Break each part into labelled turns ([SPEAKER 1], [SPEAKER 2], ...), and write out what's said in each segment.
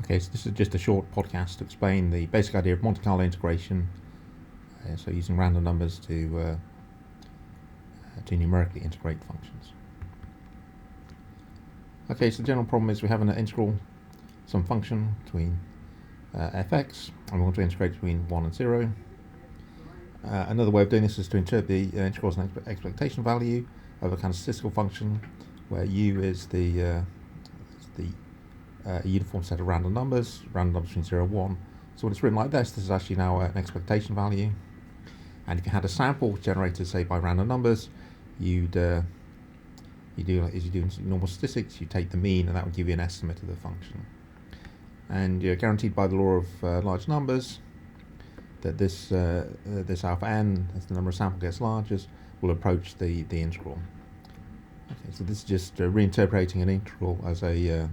[SPEAKER 1] Okay, so this is just a short podcast to explain the basic idea of Monte Carlo integration. So using random numbers to numerically integrate functions. Okay, so the general problem is we have an integral some function between fx, and we want to integrate between 1 and 0. Another way of doing this is to interpret the integral as an expectation value of a kind of statistical function where u is the uniform set of random numbers between 0 and 1. So when it's written like this is actually now an expectation value. And if you had a sample generated, say, by random numbers, you do as you do in normal statistics, you take the mean, and that would give you an estimate of the function. And you're guaranteed by the law of large numbers that this alpha n, as the number of sample gets larger, will approach the integral. Okay, so this is just reinterpreting an integral as a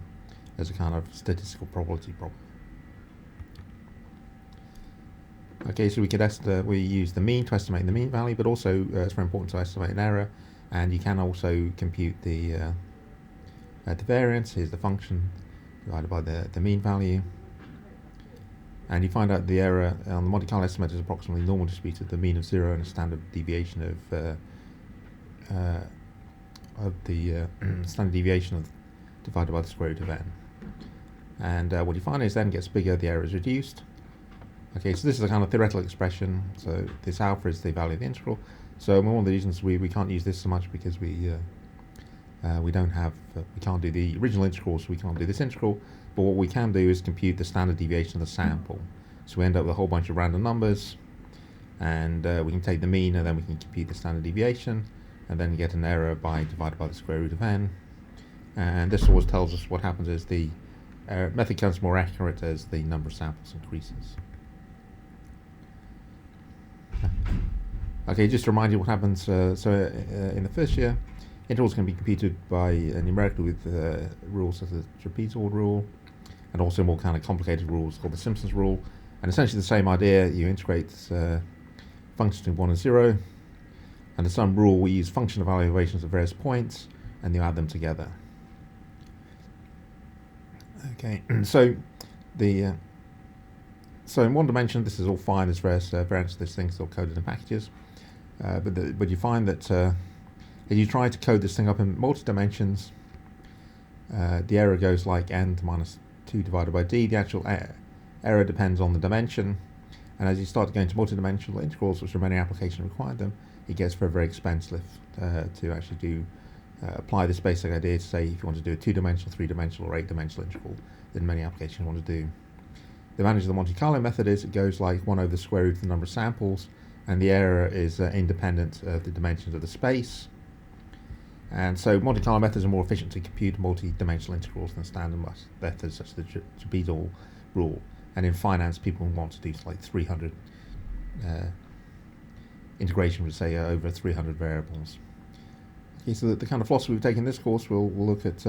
[SPEAKER 1] kind of statistical probability problem. Okay, so we use the mean to estimate the mean value, but also it's very important to estimate an error, and you can also compute the variance. Here's the function divided by the mean value, and you find out the error on the Monte Carlo estimate is approximately normal distributed, the mean of 0 and a standard deviation of the standard deviation divided by the square root of n. And what you find is n gets bigger, the error is reduced. Okay, so this is a kind of theoretical expression. So this alpha is the value of the integral. So one of the reasons we can't use this so much because we can't do the original integral, so we can't do this integral. But what we can do is compute the standard deviation of the sample. So we end up with a whole bunch of random numbers, and we can take the mean, and then we can compute the standard deviation, and then get an error divided by the square root of n. And this always tells us what happens is the method becomes more accurate as the number of samples increases. Okay, just to remind you what happens. In the first year, integrals can be computed by numerically with rules such as the trapezoid rule, and also more kind of complicated rules called the Simpson's rule. And essentially the same idea. You integrate functions between 1 and 0, and the sum rule we use function evaluations at various points, and you add them together. Okay, so in one dimension, this is all fine. There's various variants of this thing still coded in packages, but you find that if you try to code this thing up in multi-dimensions, the error goes like n to minus 2 divided by d. The actual error depends on the dimension, and as you start to go into multi-dimensional integrals, which are many applications require them, it gets very, very expensive to actually apply this basic idea to say if you want to do a 2-dimensional, 3-dimensional, or 8-dimensional integral, then many applications want to do. The advantage of the Monte Carlo method is it goes like 1 over the square root of the number of samples, and the error is independent of the dimensions of the space. And so Monte Carlo methods are more efficient to compute multi-dimensional integrals than standard methods such as the trapezoid rule. And in finance, people want to do like 300 integration, would say over 300 variables. Okay, so the kind of philosophy we've taken in this course, we'll look at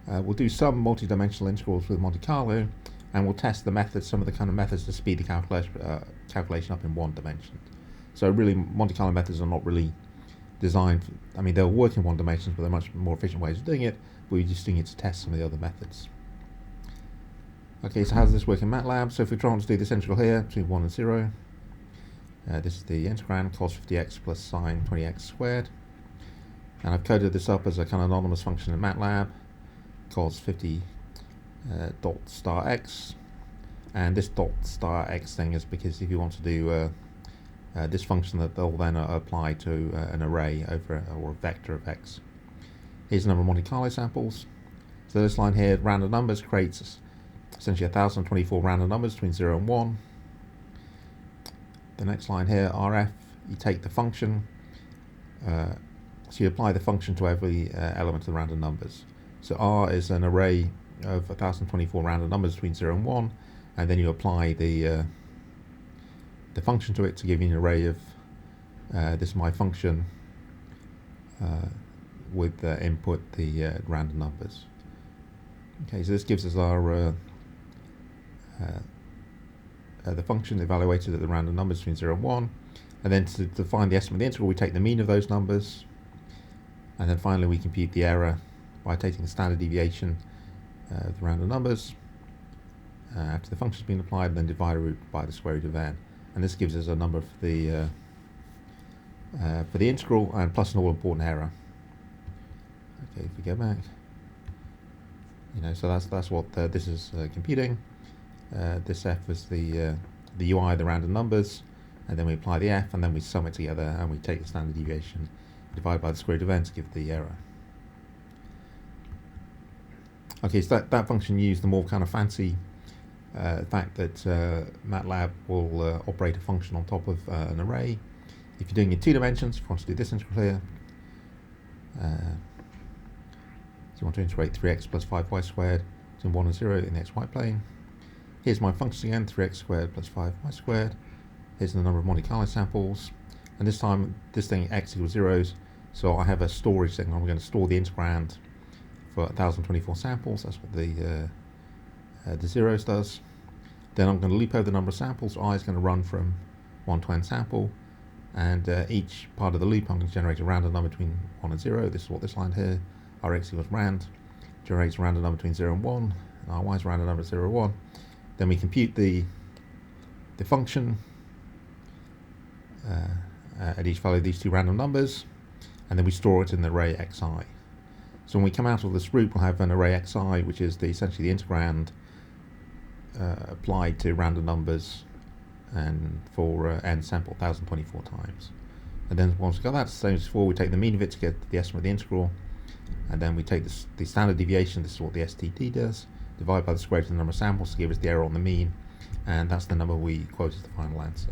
[SPEAKER 1] we'll do some multi-dimensional integrals with Monte Carlo, and we'll test the methods, some of the kind of methods to speed the calculation up in one dimension. So really, Monte Carlo methods are not really designed, they'll work in one dimension, but they're much more efficient ways of doing it, but we're just doing it to test some of the other methods. Okay, so how does this work in Matlab? So if we try to do this integral here, between 1 and 0, this is the integrand, cos 50x plus sine 20x squared. And I've coded this up as a kind of anonymous function in Matlab, cos 50 dot star x, and this dot star x thing is because if you want to do this function that they'll then apply to an array or a vector of x. Here's a number of Monte Carlo samples. So this line here, random numbers, creates essentially 1024 random numbers between 0 and 1. The next line here, RF, you take the function, so you apply the function to every element of the random numbers. So R is an array of 1024 random numbers between 0 and 1, and then you apply the function to it to give you an array of this is my function with input the random numbers. Okay, so this gives us our the function evaluated at the random numbers between 0 and 1, and then to find the estimate of the integral, we take the mean of those numbers, and then finally we compute the error by taking the standard deviation of the random numbers, after the function's been applied, and then divide root by the square root of n. And this gives us a number for the integral, and plus an all-important error. Okay, if we go back, so that's what this is computing. This f is the UI, the random numbers, and then we apply the f, and then we sum it together, and we take the standard deviation, divide by the square root of n to give the error. Okay, so that function used the more kind of fancy fact that Matlab will operate a function on top of an array. If you're doing it in 2 dimensions, if you want to do this integral here, so you want to integrate 3x plus 5y squared between 1 and 0 in the xy plane. Here's my function again, 3x squared plus 5y squared. Here's the number of Monte Carlo samples, and this time this thing x equals 0s, so I have a storage thing. I'm going to store the integrand for 1024 samples. That's what the zeros does. Then I'm going to loop over the number of samples. I is going to run from 1 to n sample, and each part of the loop I'm going to generate a random number between 1 and 0. This is what this line here, Rx equals rand, generates a random number between 0 and 1, and Ry is a random number 0 and 1. Then we compute the function at each value of these 2 random numbers, and then we store it in the array xi. So when we come out of this root, we'll have an array xi, which is essentially the integrand applied to random numbers, and for n sample 1024 times. And then once we got that, same as before, we take the mean of it to get the estimate of the integral, and then we take the standard deviation. This is what the STD does, divide by the square root of the number of samples to give us the error on the mean, and that's the number we quote as the final answer.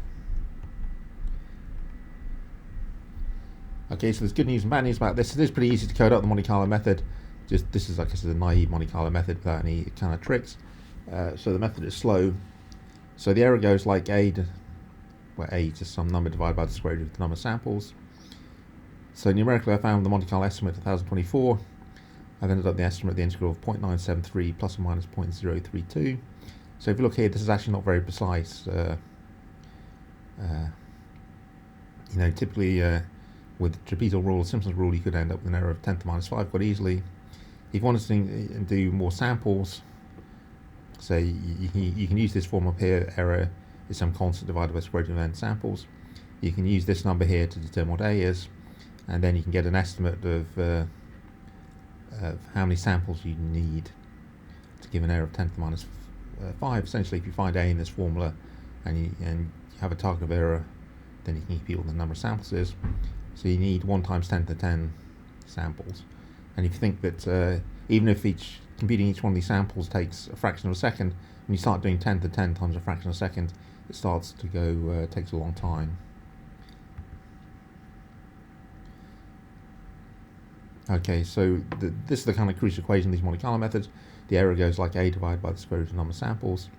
[SPEAKER 1] Okay, so there's good news and bad news about this. It is pretty easy to code up the Monte Carlo method. This is, like I said, a naive Monte Carlo method without any kind of tricks. So the method is slow. So the error goes like where a is just some number divided by the square root of the number of samples. So numerically, I found the Monte Carlo estimate of 1024. I've ended up the estimate of the integral of 0.973 plus or minus 0.032. So if you look here, this is actually not very precise. Typically with the trapezoidal rule, Simpson's rule, you could end up with an error of 10 to the minus 5 quite easily. If you wanted to do more samples, say you can use this form up here, error is some constant divided by square root of n samples. You can use this number here to determine what a is, and then you can get an estimate of how many samples you need to give an error of 10 to the minus 5. Essentially, if you find a in this formula and you have a target of error, then you can compute what the number of samples is. So you need 1 times 10 to the 10 samples. And if you think that even if computing each one of these samples takes a fraction of a second, when you start doing 10 to the 10 times a fraction of a second, it starts to go, takes a long time. Okay, so this is the kind of crucial equation of these Monte Carlo methods. The error goes like a divided by the square root of the number of samples.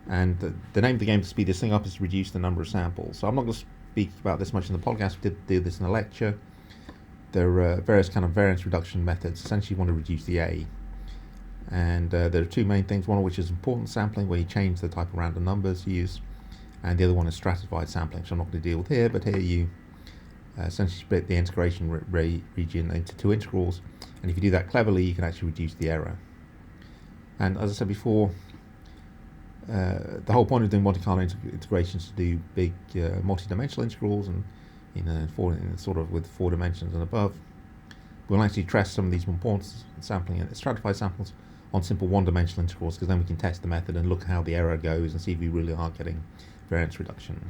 [SPEAKER 1] And the name of the game to speed this thing up is to reduce the number of samples. So I'm not going to speak about this much in the podcast. We did do this in a lecture. There are various kind of variance reduction methods. Essentially, you want to reduce the A. And there are 2 main things, one of which is importance sampling, where you change the type of random numbers you use, and the other one is stratified sampling, which I'm not going to deal with here, but here you essentially split the integration region into 2 integrals, and if you do that cleverly, you can actually reduce the error. And as I said before, the whole point of doing Monte Carlo integrations is to do big multi-dimensional integrals, and sort of with 4 dimensions and above. We'll actually test some of these importance sampling and stratified samples on simple 1-dimensional integrals, because then we can test the method and look how the error goes and see if we really are getting variance reduction.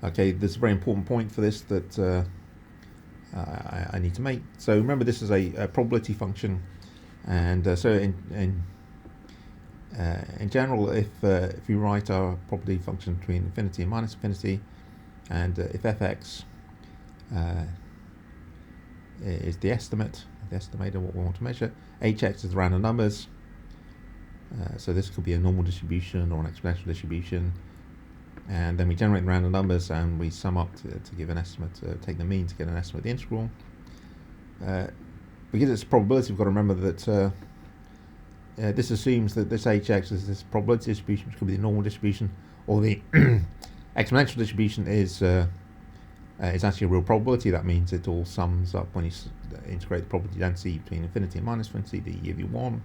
[SPEAKER 1] Okay, there's a very important point for this that I need to make. So remember, this is a probability function, and so in general, if we write our probability function between infinity and minus infinity, and if fx is the estimator what we want to measure, hx is the random numbers, so this could be a normal distribution or an exponential distribution, and then we generate the random numbers and we sum up to give an estimate, take the mean to get an estimate of the integral. Because it's probability, we've got to remember that this assumes that this hx is this probability distribution, which could be the normal distribution, or the exponential distribution is actually a real probability. That means it all sums up when you integrate the probability density between infinity and minus infinity, the EV1.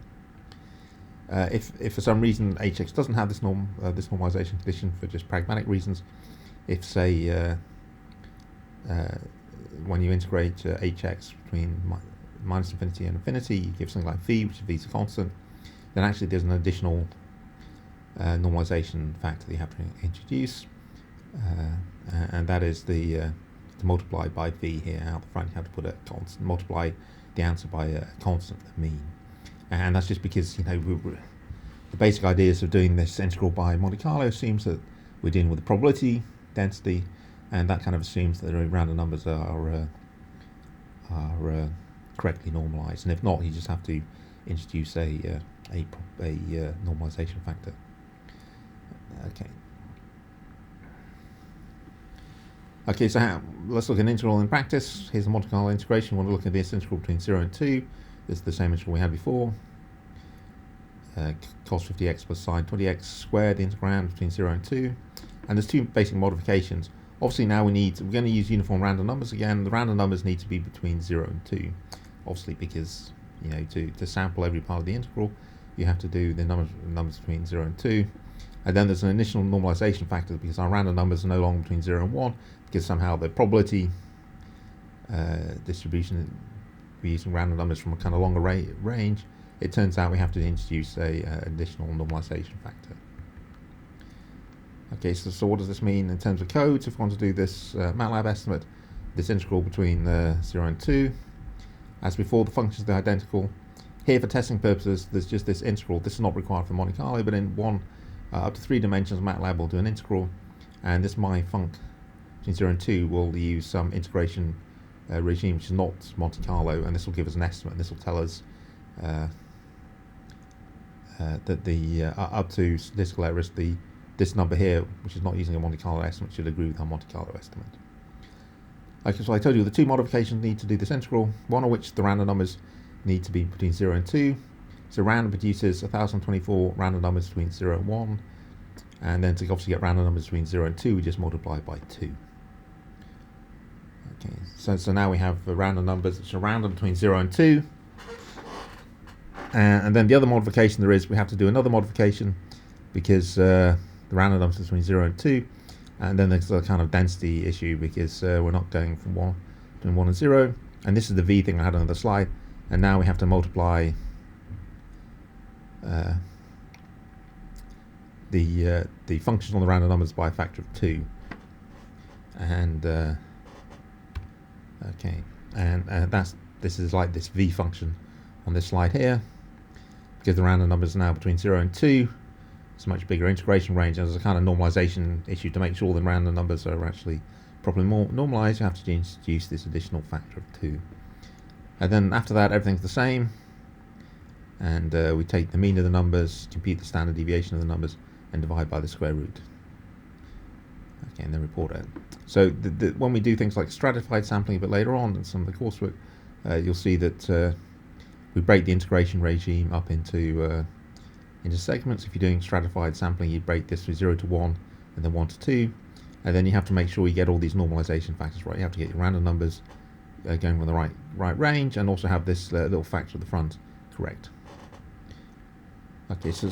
[SPEAKER 1] If for some reason hx doesn't have this this normalization condition for just pragmatic reasons, if say when you integrate hx between minus infinity and infinity, you give something like v, which v is a constant, then actually there's an additional normalization factor that you have to introduce, and that is to multiply by v here out the front. You have to put a constant, multiply the answer by a constant, the mean, and that's just because, you know, the basic ideas of doing this integral by Monte Carlo assumes that we're dealing with the probability density, and that kind of assumes that the random numbers are correctly normalized, and if not, you just have to introduce a normalization factor. Okay. Okay, so let's look at an integral in practice. Here's the Monte Carlo integration. We want to look at this integral between 0 and 2. This is the same integral we had before. Cos 50x plus sine 20x squared, the integrand between 0 and 2. And there's two basic modifications. Obviously now we're going to use uniform random numbers again. The random numbers need to be between 0 and 2. Obviously because, you know, to sample every part of the integral, you have to do the numbers between 0 and 2. And then there's an initial normalization factor because our random numbers are no longer between 0 and 1, because somehow the probability distribution, we're using random numbers from a kind of longer range. It turns out we have to introduce a additional normalization factor. Okay, so what does this mean in terms of code? So if we want to do this Matlab estimate, this integral between 0 and 2, as before, the functions are identical. Here, for testing purposes, there's just this integral. This is not required for Monte Carlo, but in up to 3 dimensions, Matlab will do an integral, and this my func between 0 and 2 will use some integration regime which is not Monte Carlo, and this will give us an estimate, and this will tell us that the up to statistical errors, this number here, which is not using a Monte Carlo estimate, should agree with our Monte Carlo estimate. Okay, so I told you the two modifications need to do this integral, one of which the random numbers need to be between 0 and 2. So random produces 1024 random numbers between 0 and 1, and then to obviously get random numbers between 0 and 2, we just multiply by 2. Okay, so now we have random numbers which are random between 0 and 2, and then the other modification there is, we have to do another modification because the random numbers between 0 and 2, and then there's a kind of density issue because we're not going from between 1 and 0, and this is the v thing I had on the slide, and now we have to multiply the functions on the random numbers by a factor of 2, and okay, and this is like this v function on this slide here, because the random numbers are now between 0 and 2. It's a much bigger integration range, and there's a kind of normalization issue to make sure the random numbers are actually properly normalized. You have to introduce this additional factor of 2, and then after that everything's the same. And we take the mean of the numbers, compute the standard deviation of the numbers, and divide by the square root. Okay, and then report it. So when we do things like stratified sampling a bit later on in some of the coursework, you'll see that we break the integration regime up into segments. If you're doing stratified sampling, you break this from 0 to 1, and then 1 to 2, and then you have to make sure you get all these normalization factors right. You have to get your random numbers going with the right range, and also have this little factor at the front correct. Okay, so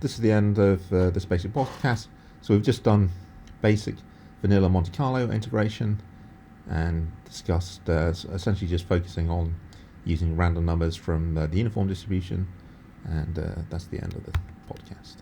[SPEAKER 1] this is the end of this basic podcast. So we've just done basic vanilla Monte Carlo integration and discussed essentially just focusing on using random numbers from the uniform distribution, and that's the end of the podcast.